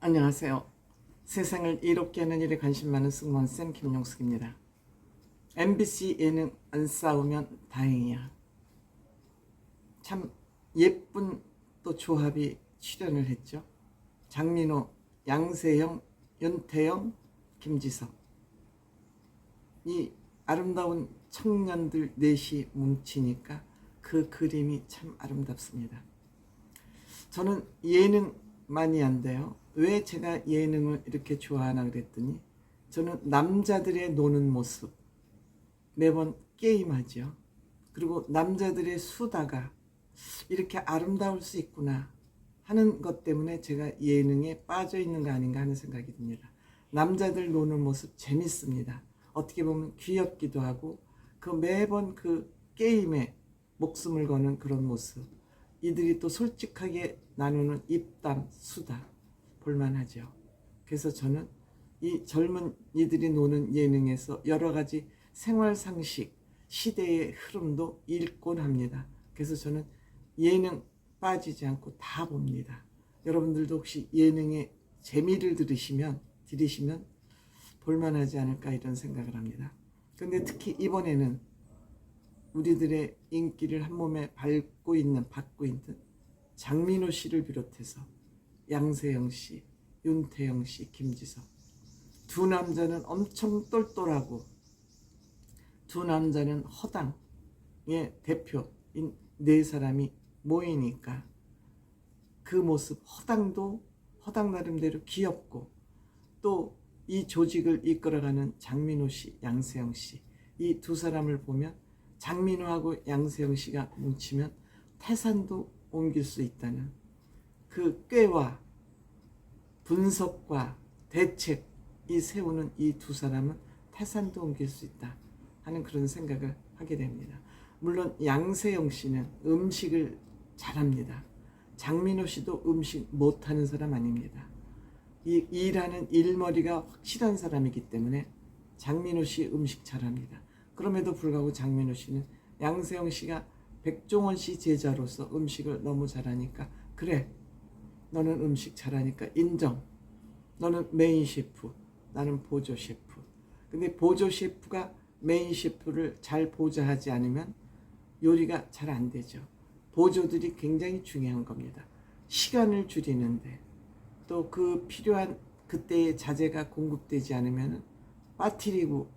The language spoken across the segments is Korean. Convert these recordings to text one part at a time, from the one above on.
안녕하세요. 세상을 이롭게 하는 일에 관심 많은 승무원쌤 김용숙입니다. MBC 예능 안 싸우면 다행이야. 참 예쁜 또 조합이 출연을 했죠. 장민호, 양세형, 윤태영, 김지석. 이 아름다운 청년들 넷이 뭉치니까 그 그림이 참 아름답습니다. 저는 예능 많이 한대요. 왜 제가 예능을 이렇게 좋아하나 그랬더니 저는 남자들의 노는 모습, 매번 게임하죠. 그리고 남자들의 수다가 이렇게 아름다울 수 있구나 하는 것 때문에 제가 예능에 빠져 있는 거 아닌가 하는 생각이 듭니다. 남자들 노는 모습 재밌습니다. 어떻게 보면 귀엽기도 하고 그 매번 그 게임에 목숨을 거는 그런 모습, 이들이 또 솔직하게 나누는 입담, 수다 볼만하죠. 그래서 저는 이 젊은 이들이 노는 예능에서 여러 가지 생활 상식, 시대의 흐름도 읽곤 합니다. 그래서 저는 예능 빠지지 않고 다 봅니다. 여러분들도 혹시 예능의 재미를 들으시면 볼만하지 않을까 이런 생각을 합니다. 근데 특히 이번에는 우리들의 인기를 한 몸에 받고 있는 장민호 씨를 비롯해서 양세형 씨, 윤태영 씨, 김지석. 두 남자는 엄청 똘똘하고 두 남자는 허당의 대표인 네 사람이 모이니까 그 모습, 허당 나름대로 귀엽고 또 이 조직을 이끌어가는 장민호 씨, 양세형 씨, 이 두 사람을 보면 장민호하고 양세형 씨가 뭉치면 태산도 옮길 수 있다는 그 꾀와 분석과 대책이 세우는 이 두 사람은 태산도 옮길 수 있다 하는 그런 생각을 하게 됩니다. 물론 양세형 씨는 음식을 잘합니다. 장민호 씨도 음식 못하는 사람 아닙니다. 이 일하는 일머리가 확실한 사람이기 때문에 장민호 씨 음식 잘합니다. 그럼에도 불구하고 장민호 씨는 양세형 씨가 백종원 씨 제자로서 음식을 너무 잘하니까 그래, 너는 음식 잘하니까 인정. 너는 메인 셰프, 나는 보조 셰프. 근데 보조 셰프가 메인 셰프를 잘 보좌하지 않으면 요리가 잘 안 되죠. 보조들이 굉장히 중요한 겁니다. 시간을 줄이는데 또 그 필요한 그때의 자재가 공급되지 않으면 빠뜨리고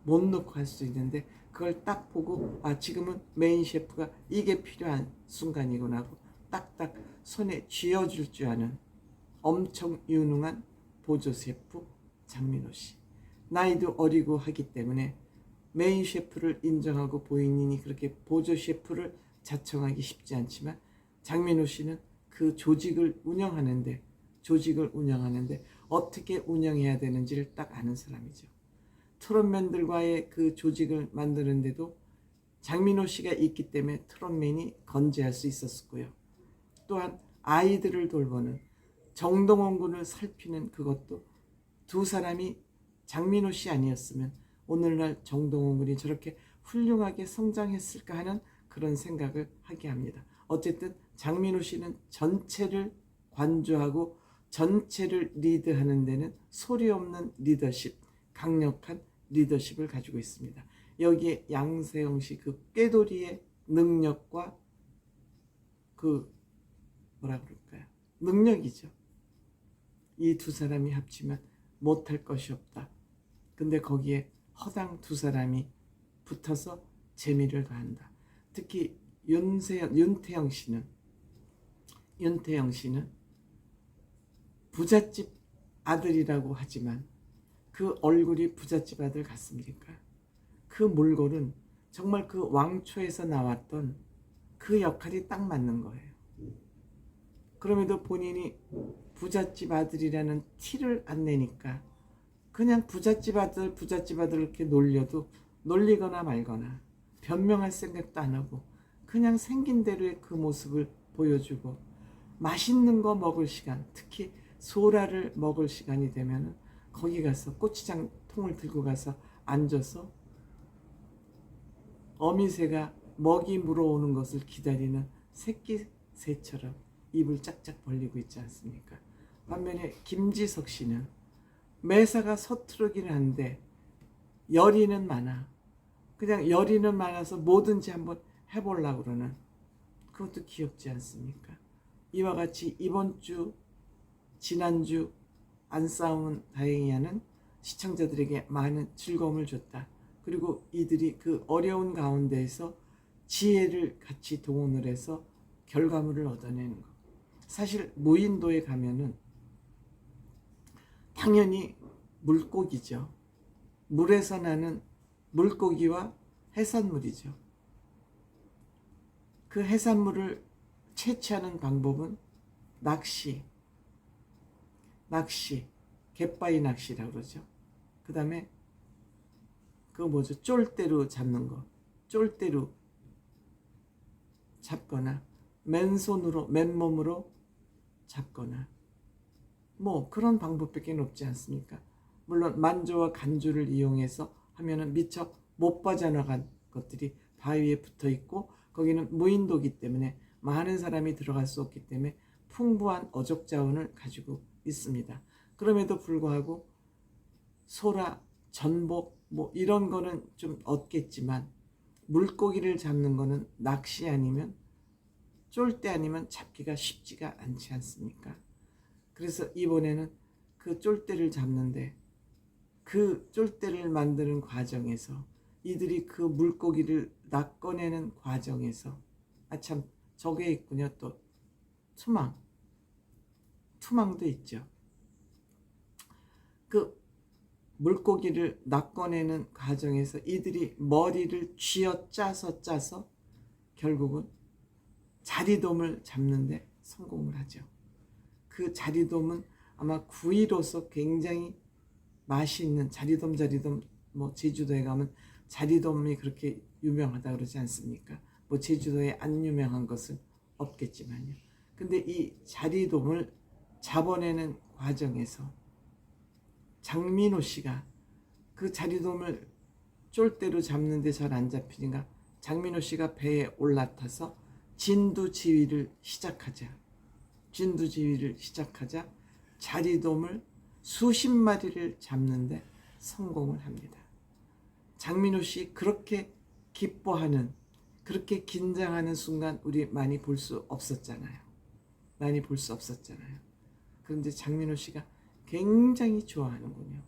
못 넣고 할 수 있는데 그걸 딱 보고 지금은 메인 셰프가 이게 필요한 순간이구나 하고 딱딱 손에 쥐어줄 줄 아는 엄청 유능한 보조 셰프 장민호 씨. 나이도 어리고 하기 때문에 메인 셰프를 인정하고 본인이 그렇게 보조 셰프를 자청하기 쉽지 않지만 장민호 씨는 그 조직을 운영하는데 어떻게 운영해야 되는지를 딱 아는 사람이죠. 트롯맨들과의 그 조직을 만드는데도 장민호 씨가 있기 때문에 트롯맨이 건재할 수 있었고요. 또한 아이들을 돌보는 정동원 군을 살피는 그것도 두 사람이 장민호 씨 아니었으면 오늘날 정동원 군이 저렇게 훌륭하게 성장했을까 하는 그런 생각을 하게 합니다. 어쨌든 장민호 씨는 전체를 관조하고 전체를 리드하는 데는 소리 없는 리더십, 강력한 리더십을 가지고 있습니다. 여기에 양세형 씨 그 꾀돌이의 능력과 그 능력이죠. 이 두 사람이 합치면 못할 것이 없다. 근데 거기에 허당 두 사람이 붙어서 재미를 더한다. 특히 윤태영 씨는 부잣집 아들이라고 하지만 그 얼굴이 부잣집 아들 같습니까? 그 몰골은 정말 그 왕초에서 나왔던 그 역할이 딱 맞는 거예요. 그럼에도 본인이 부잣집 아들이라는 티를 안 내니까 그냥 부잣집 아들 이렇게 놀리거나 말거나 변명할 생각도 안 하고 그냥 생긴 대로의 그 모습을 보여주고 맛있는 거 먹을 시간, 특히 소라를 먹을 시간이 되면 거기 가서 고추장 통을 들고 가서 앉아서 어미새가 먹이 물어오는 것을 기다리는 새끼 새처럼 입을 짝짝 벌리고 있지 않습니까? 반면에 김지석 씨는 매사가 서투르기는 한데 열의는 많아. 그냥 열의는 많아서 뭐든지 한번 해보려고 그러는, 그것도 귀엽지 않습니까? 이와 같이 이번 주, 지난주 안 싸우면 다행이야는 시청자들에게 많은 즐거움을 줬다. 그리고 이들이 그 어려운 가운데에서 지혜를 같이 동원을 해서 결과물을 얻어내는 것. 사실 무인도에 가면은 당연히 물고기죠. 물에서 나는 물고기와 해산물이죠. 그 해산물을 채취하는 방법은 낚시, 갯바위 낚시라고 그러죠. 그 다음에 그거 뭐죠? 쫄대로 잡는 거. 쫄대로 잡거나 맨손으로, 맨몸으로 잡거나 뭐 그런 방법밖에 없지 않습니까? 물론 만조와 간조를 이용해서 하면은 미처 못 빠져나간 것들이 바위에 붙어 있고, 거기는 무인도기 때문에 많은 사람이 들어갈 수 없기 때문에 풍부한 어족 자원을 가지고 있습니다. 그럼에도 불구하고 소라, 전복 뭐 이런 거는 좀 얻겠지만 물고기를 잡는 거는 낚시 아니면 쫄대 아니면 잡기가 쉽지가 않지 않습니까? 그래서 이번에는 그 쫄대를 잡는데, 그 쫄대를 만드는 과정에서 이들이 그 물고기를 낚아내는 과정에서 참 저게 있군요. 또 투망도 있죠. 그 물고기를 낚아내는 과정에서 이들이 머리를 쥐어짜서 결국은 자리돔을 잡는데 성공을 하죠. 그 자리돔은 아마 구이로서 굉장히 맛이 있는 자리돔, 뭐 제주도에 가면 자리돔이 그렇게 유명하다 그러지 않습니까? 뭐 제주도에 안 유명한 것은 없겠지만요. 근데 이 자리돔을 잡아내는 과정에서 장민호 씨가 그 자리돔을 쫄대로 잡는데 잘 안 잡히니까 장민호 씨가 배에 올라타서 진두지휘를 시작하자 자리돔을 수십 마리를 잡는데 성공을 합니다. 장민호 씨 그렇게 기뻐하는, 그렇게 긴장하는 순간 우리 많이 볼 수 없었잖아요. 그런데 장민호 씨가 굉장히 좋아하는군요.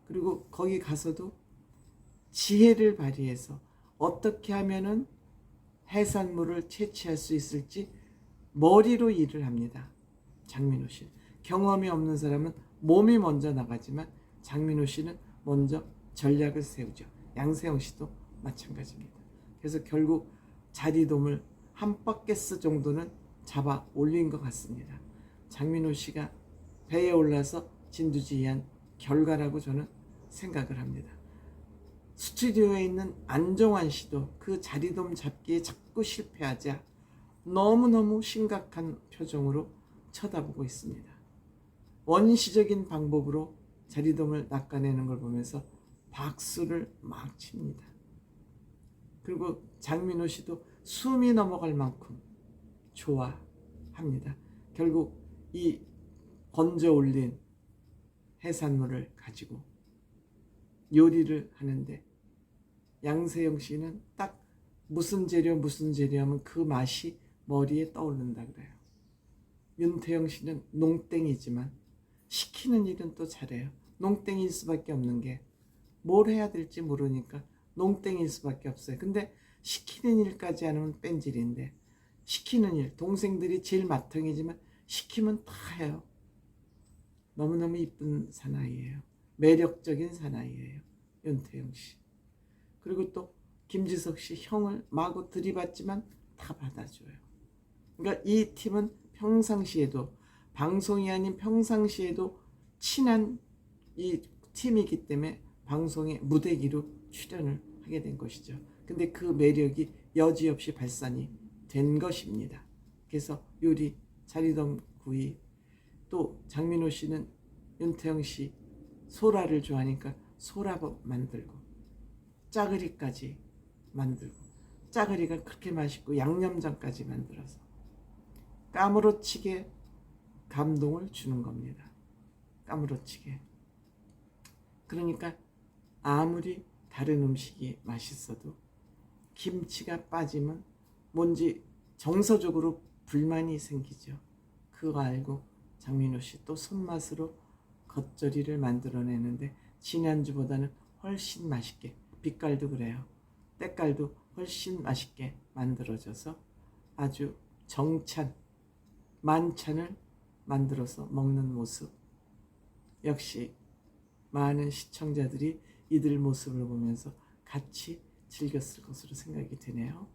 그리고 거기 가서도 지혜를 발휘해서 어떻게 하면은 해산물을 채취할 수 있을지 머리로 일을 합니다. 장민호 씨. 경험이 없는 사람은 몸이 먼저 나가지만 장민호 씨는 먼저 전략을 세우죠. 양세형 씨도 마찬가지입니다. 그래서 결국 자리돔을 한 바퀴스 정도는 잡아 올린 것 같습니다. 장민호 씨가 배에 올라서 진두지휘한 결과라고 저는 생각을 합니다. 스튜디오에 있는 안정환 씨도 그 자리돔 잡기에 자꾸 실패하자 너무너무 심각한 표정으로 쳐다보고 있습니다. 원시적인 방법으로 자리돔을 낚아내는 걸 보면서 박수를 막 칩니다. 그리고 장민호 씨도 숨이 넘어갈 만큼 좋아합니다. 결국 이 건져 올린 해산물을 가지고 요리를 하는데 양세형 씨는 딱 무슨 재료 하면 그 맛이 머리에 떠오른다 그래요. 윤태영 씨는 농땡이지만 시키는 일은 또 잘해요. 농땡이일 수밖에 없는 게 뭘 해야 될지 모르니까 농땡이일 수밖에 없어요. 근데 시키는 일까지 하면 뺀질인데, 시키는 일, 동생들이 제일 맏형이지만 시키면 다 해요. 너무너무 이쁜 사나이예요. 매력적인 사나이예요. 윤태영 씨. 그리고 또 김지석 씨 형을 마구 들이받지만 다 받아줘요. 그러니까 이 팀은 평상시에도, 방송이 아닌 평상시에도 친한 이 팀이기 때문에 방송에 무대기로 출연을 하게 된 것이죠. 근데 그 매력이 여지없이 발산이 된 것입니다. 그래서 요리, 자리돔 구이, 또 장민호 씨는 윤태영 씨 소라를 좋아하니까 소라밥 만들고 짜글이까지 만들고, 짜글이가 그렇게 맛있고 양념장까지 만들어서 까무러치게 감동을 주는 겁니다. 까무러치게. 그러니까 아무리 다른 음식이 맛있어도 김치가 빠지면 뭔지 정서적으로 불만이 생기죠. 그거 알고 장민호 씨 또 손맛으로 겉절이를 만들어내는데 지난주보다는 훨씬 맛있게, 빛깔도 그래요. 때깔도 훨씬 맛있게 만들어져서 아주 정찬, 만찬을 만들어서 먹는 모습. 역시 많은 시청자들이 이들 모습을 보면서 같이 즐겼을 것으로 생각이 되네요.